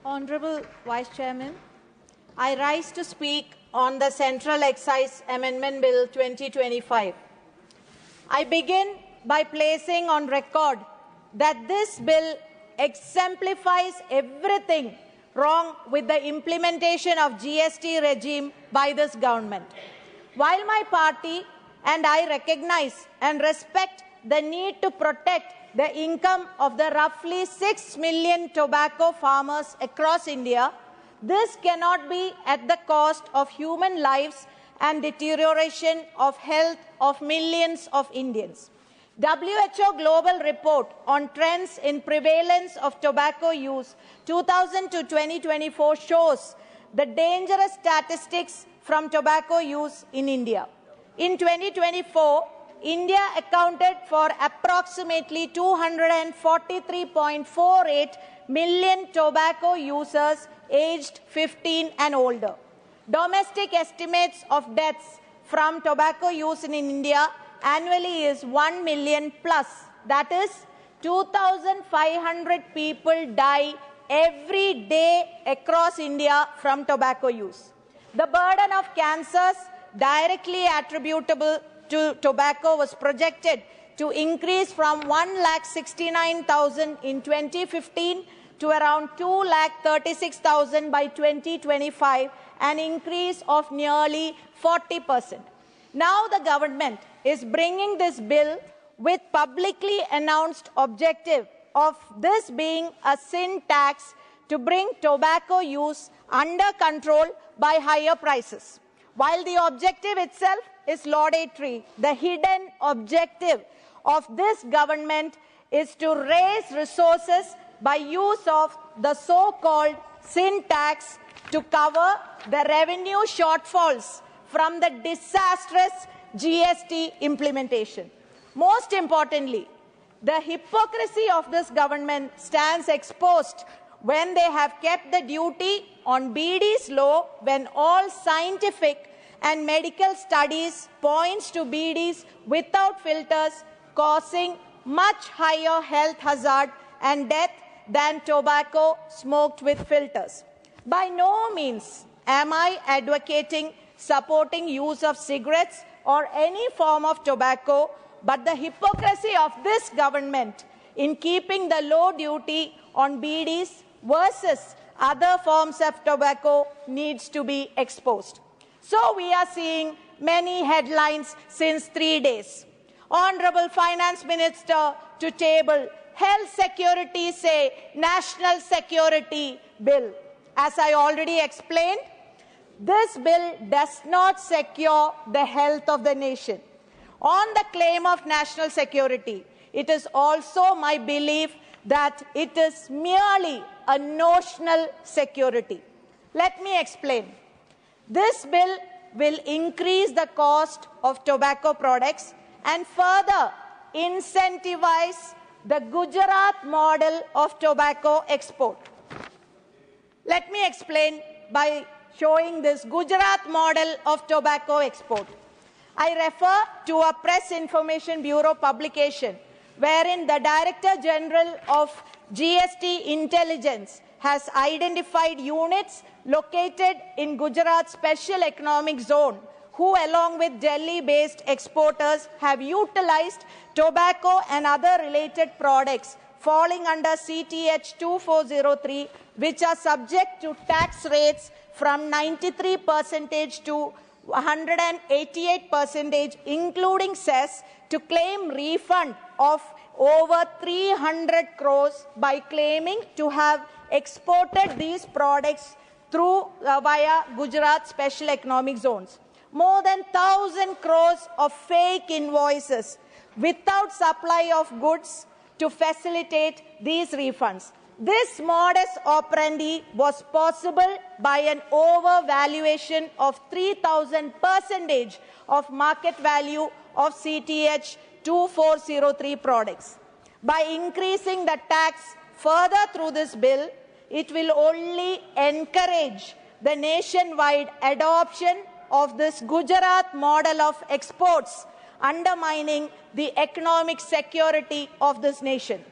Honorable Vice Chairman, I rise to speak on the Central Excise Amendment Bill 2025. I begin by placing on record that this bill exemplifies everything wrong with the implementation of GST regime by this government. While my party and I recognize and respect the need to protect the income of the roughly 6 million tobacco farmers across India, this cannot be at the cost of human lives and deterioration of health of millions of Indians. WHO Global Report on Trends in Prevalence of Tobacco Use 2000 to 2024 shows the dangerous statistics from tobacco use in India. In 2024, India accounted for approximately 243.48 million tobacco users aged 15 and older. Domestic estimates of deaths from tobacco use in India annually is 1 million plus. That is, 2,500 people die every day across India from tobacco use. The burden of cancers directly attributable to tobacco was projected to increase from 1,69,000 in 2015 to around 2,36,000 by 2025, an increase of nearly 40%. Now the government is bringing this bill with publicly announced objective of this being a sin tax to bring tobacco use under control by higher prices. While the objective itself is laudatory, the hidden objective of this government is to raise resources by use of the so-called sin tax to cover the revenue shortfalls from the disastrous GST implementation. Most importantly, the hypocrisy of this government stands exposed when they have kept the duty on BDs low when all scientific and medical studies points to BDs without filters causing much higher health hazard and death than tobacco smoked with filters. By no means am I advocating supporting use of cigarettes or any form of tobacco, but the hypocrisy of this government in keeping the low duty on BDs versus other forms of tobacco needs to be exposed. So we are seeing many headlines since 3 days. Honorable Finance Minister to table health security say national security bill. As I already explained, this bill does not secure the health of the nation. On the claim of national security, it is also my belief that it is merely a notional security. Let me explain. This bill will increase the cost of tobacco products and further incentivize the Gujarat model of tobacco export. Let me explain by showing this Gujarat model of tobacco export. I refer to a Press Information Bureau publication wherein the Director General of GST Intelligence has identified units located in Gujarat Special Economic Zone who, along with Delhi-based exporters, have utilized tobacco and other related products falling under CTH 2403, which are subject to tax rates from 93% to 188%, including cess, to claim refund of over 300 crores by claiming to have exported these products through via Gujarat Special Economic Zones. More than 1,000 crores of fake invoices without supply of goods to facilitate these refunds. This modus operandi was possible by an overvaluation of 3,000% of market value of CTH 2403 products. By increasing the tax further through this bill, it will only encourage the nationwide adoption of this Gujarat model of exports, undermining the economic security of this nation.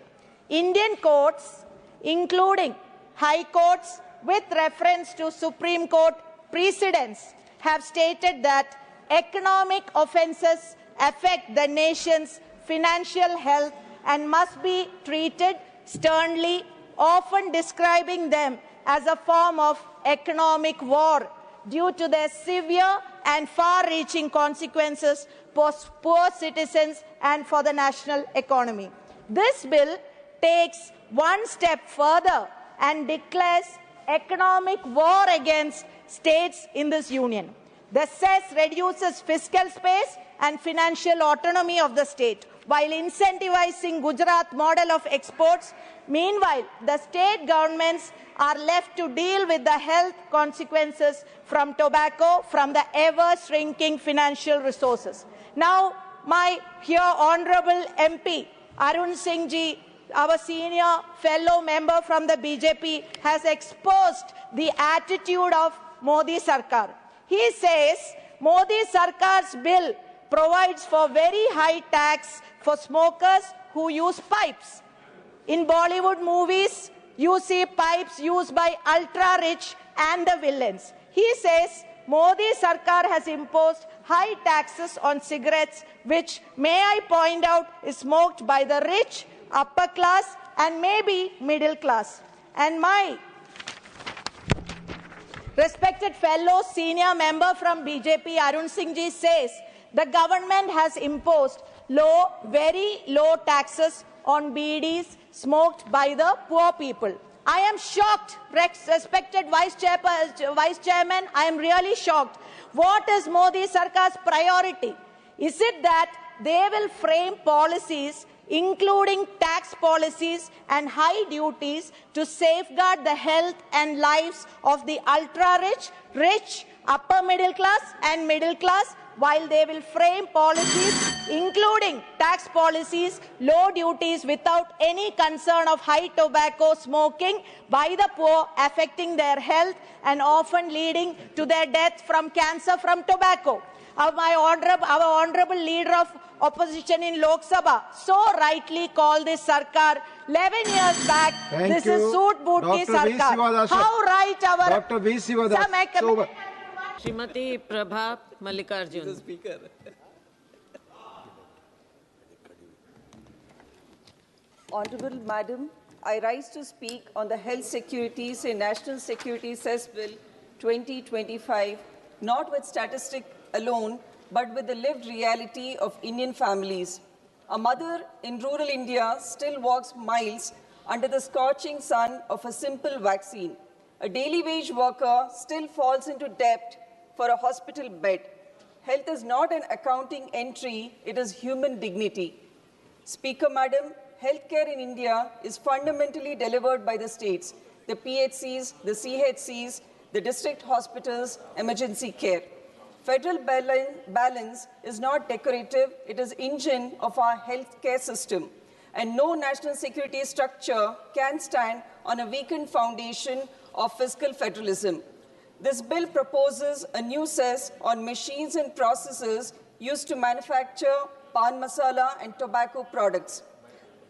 Indian courts, including high courts, with reference to Supreme Court precedents, have stated that economic offences affect the nation's financial health and must be treated sternly, often describing them as a form of economic war due to their severe and far-reaching consequences for poor citizens and for the national economy. This bill takes one step further and declares economic war against states in this union. The cess reduces fiscal space and financial autonomy of the state, while incentivizing Gujarat model of exports. Meanwhile, the state governments are left to deal with the health consequences from tobacco from the ever-shrinking financial resources. Now, my here Honourable MP, Arun Singh ji, our senior fellow member from the BJP, has exposed the attitude of Modi Sarkar. He says Modi Sarkar's bill provides for very high tax for smokers who use pipes. In Bollywood movies, you see pipes used by ultra-rich and the villains. He says Modi Sarkar has imposed high taxes on cigarettes, which, may I point out, is smoked by the rich, upper class and maybe middle class. And my respected fellow senior member from BJP, Arun Singh ji, says the government has imposed very low taxes on BDs smoked by the poor people. I am shocked, respected Vice Chairman, I am really shocked. What is Modi Sarkar's priority? Is it that they will frame policies including tax policies and high duties to safeguard the health and lives of the ultra-rich, rich, upper middle class and middle class, while they will frame policies including tax policies, low duties without any concern of high tobacco smoking by the poor, affecting their health and often leading to their death from cancer from tobacco. Our honourable leader of opposition in Lok Sabha so rightly called this Sarkar 11 years back. This is Soot Boot Ki Sarkar. How right our... Dr. V. Sivadas. Srimati Prabha Mallikarjun. Speaker. Honourable Madam, I rise to speak on the Health Securities and National Security Cess Bill 2025, not with statistics alone, but with the lived reality of Indian families. A mother in rural India still walks miles under the scorching sun of a simple vaccine. A daily wage worker still falls into debt for a hospital bed. Health is not an accounting entry, it is human dignity. Speaker Madam, healthcare in India is fundamentally delivered by the states, the PHCs, the CHCs, the district hospitals, emergency care. Federal balance is not decorative, it is engine of our healthcare system. And no national security structure can stand on a weakened foundation of fiscal federalism. This bill proposes a new cess on machines and processes used to manufacture pan masala and tobacco products.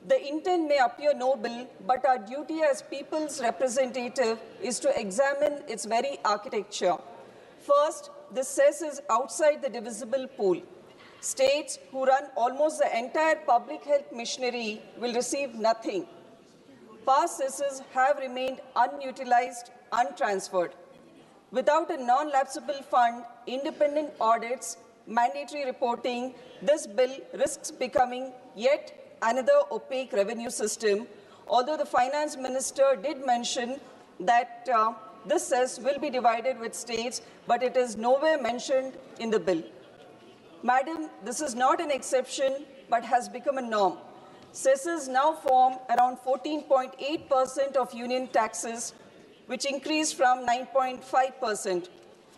The intent may appear noble, but our duty as people's representative is to examine its very architecture. First, this cess is outside the divisible pool. States who run almost the entire public health machinery will receive nothing. Past cesses have remained unutilized, untransferred. Without a non-lapsable fund, independent audits, mandatory reporting, this bill risks becoming yet another opaque revenue system, although the finance minister did mention that this cess will be divided with states, but it is nowhere mentioned in the bill. Madam, this is not an exception, but has become a norm. Cesses now form around 14.8% of union taxes, which increased from 9.5%.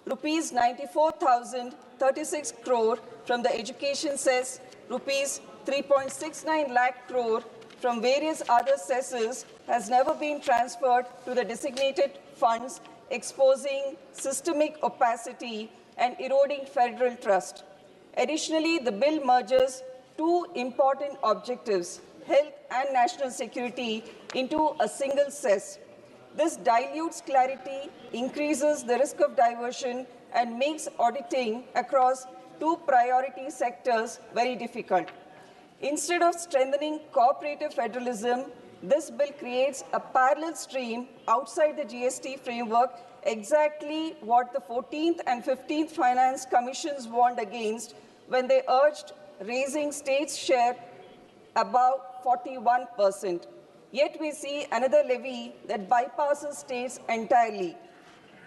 Rupees 94,036 crore from the education cess, rupees 3.69 lakh crore from various other cesses has never been transferred to the designated funds, exposing systemic opacity and eroding federal trust. Additionally, the bill merges two important objectives, health and national security, into a single cess. This dilutes clarity, increases the risk of diversion, and makes auditing across two priority sectors very difficult. Instead of strengthening cooperative federalism, this bill creates a parallel stream outside the GST framework, exactly what the 14th and 15th Finance Commissions warned against when they urged raising states' share above 41%. Yet we see another levy that bypasses states entirely.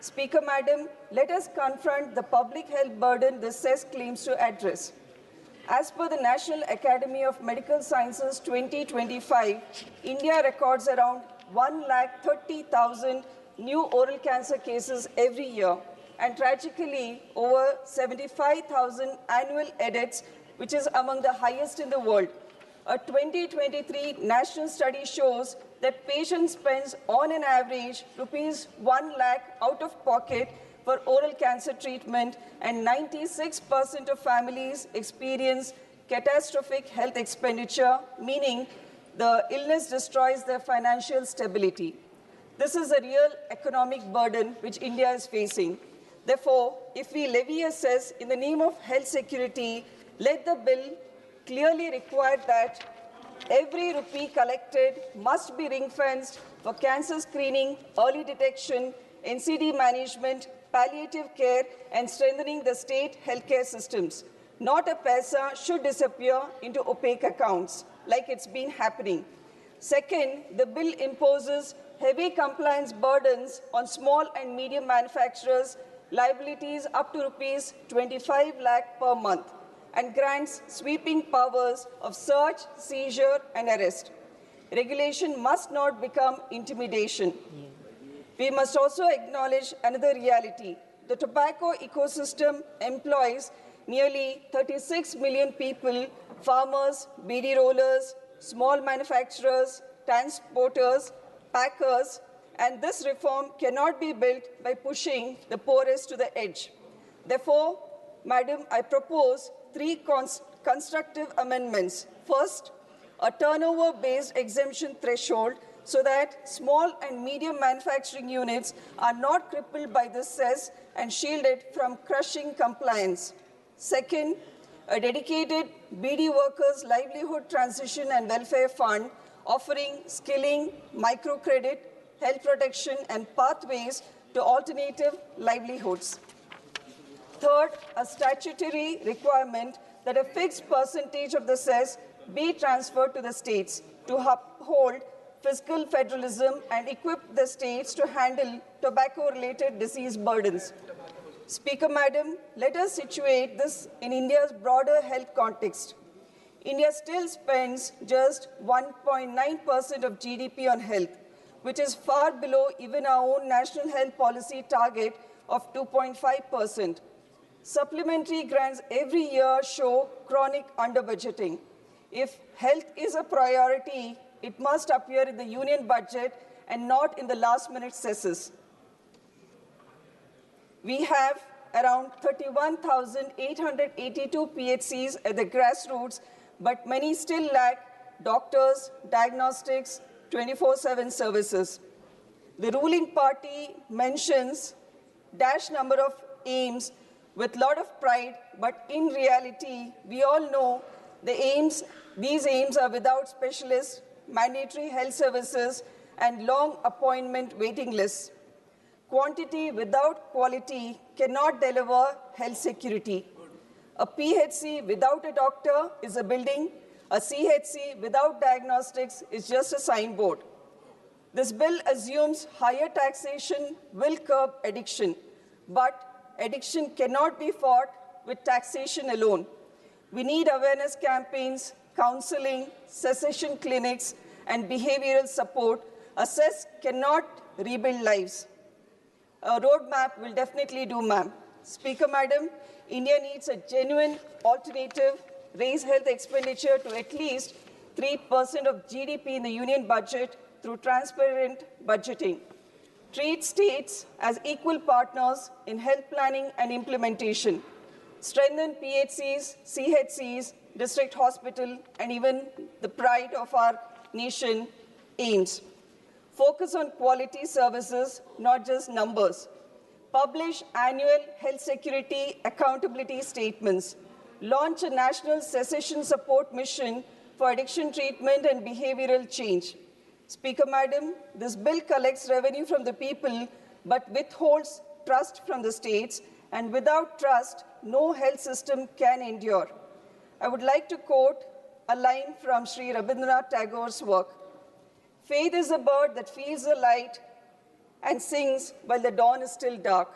Speaker, Madam, let us confront the public health burden this cess claims to address. As per the National Academy of Medical Sciences 2025, India records around 130,000 new oral cancer cases every year, and tragically over 75,000 annual deaths, which is among the highest in the world. A 2023 national study shows that patient spends on an average rupees 1 lakh out of pocket for oral cancer treatment, and 96% of families experience catastrophic health expenditure, meaning the illness destroys their financial stability. This is a real economic burden which India is facing. Therefore, if we levy a cess in the name of health security, let the bill clearly require that every rupee collected must be ring-fenced for cancer screening, early detection, NCD management, palliative care, and strengthening the state healthcare systems. Not a paisa should disappear into opaque accounts, like it's been happening. Second, the bill imposes heavy compliance burdens on small and medium manufacturers, liabilities up to rupees 25 lakh per month, and grants sweeping powers of search, seizure, and arrest. Regulation must not become intimidation. We must also acknowledge another reality. The tobacco ecosystem employs nearly 36 million people, farmers, BD rollers, small manufacturers, transporters, packers, and this reform cannot be built by pushing the poorest to the edge. Therefore, Madam, I propose three constructive amendments. First, a turnover-based exemption threshold so that small and medium manufacturing units are not crippled by this cess and shielded from crushing compliance. Second, a dedicated BD workers' livelihood transition and welfare fund offering skilling, microcredit, health protection, and pathways to alternative livelihoods. Third, a statutory requirement that a fixed percentage of the cess be transferred to the states to uphold fiscal federalism and equip the states to handle tobacco-related disease burdens. Speaker, Madam, let us situate this in India's broader health context. India still spends just 1.9% of GDP on health, which is far below even our own national health policy target of 2.5%. Supplementary grants every year show chronic under-budgeting. If health is a priority, it must appear in the union budget and not in the last-minute cesses. We have around 31,882 PHCs at the grassroots, but many still lack doctors, diagnostics, 24/7 services. The ruling party mentions dash number of aims with a lot of pride, but in reality, we all know these aims are without specialists, mandatory health services, and long appointment waiting lists. Quantity without quality cannot deliver health security. A PHC without a doctor is a building. A CHC without diagnostics is just a signboard. This bill assumes higher taxation will curb addiction, but addiction cannot be fought with taxation alone. We need awareness campaigns, counseling, cessation clinics, and behavioral support. A cess cannot rebuild lives. A roadmap will definitely do, ma'am. Speaker, Madam, India needs a genuine alternative, raise health expenditure to at least 3% of GDP in the union budget through transparent budgeting. Treat states as equal partners in health planning and implementation. Strengthen PHCs, CHCs, district hospital, and even the pride of our nation, AIIMS. Focus on quality services, not just numbers. Publish annual health security accountability statements. Launch a national cessation support mission for addiction treatment and behavioral change. Speaker Madam, this bill collects revenue from the people but withholds trust from the states, and without trust, no health system can endure. I would like to quote a line from Sri Rabindranath Tagore's work. Faith is a bird that feels the light and sings while the dawn is still dark.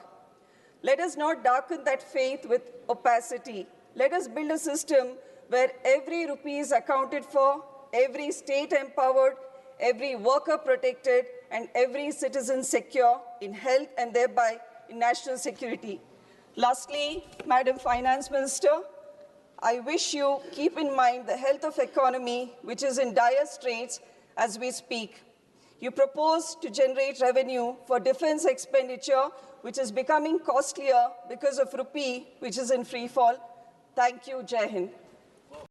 Let us not darken that faith with opacity. Let us build a system where every rupee is accounted for, every state empowered, every worker protected, and every citizen secure in health and thereby in national security. Lastly, Madam Finance Minister, I wish you keep in mind the health of economy, which is in dire straits as we speak. You propose to generate revenue for defense expenditure, which is becoming costlier because of rupee, which is in free fall. Thank you, Jai Hind.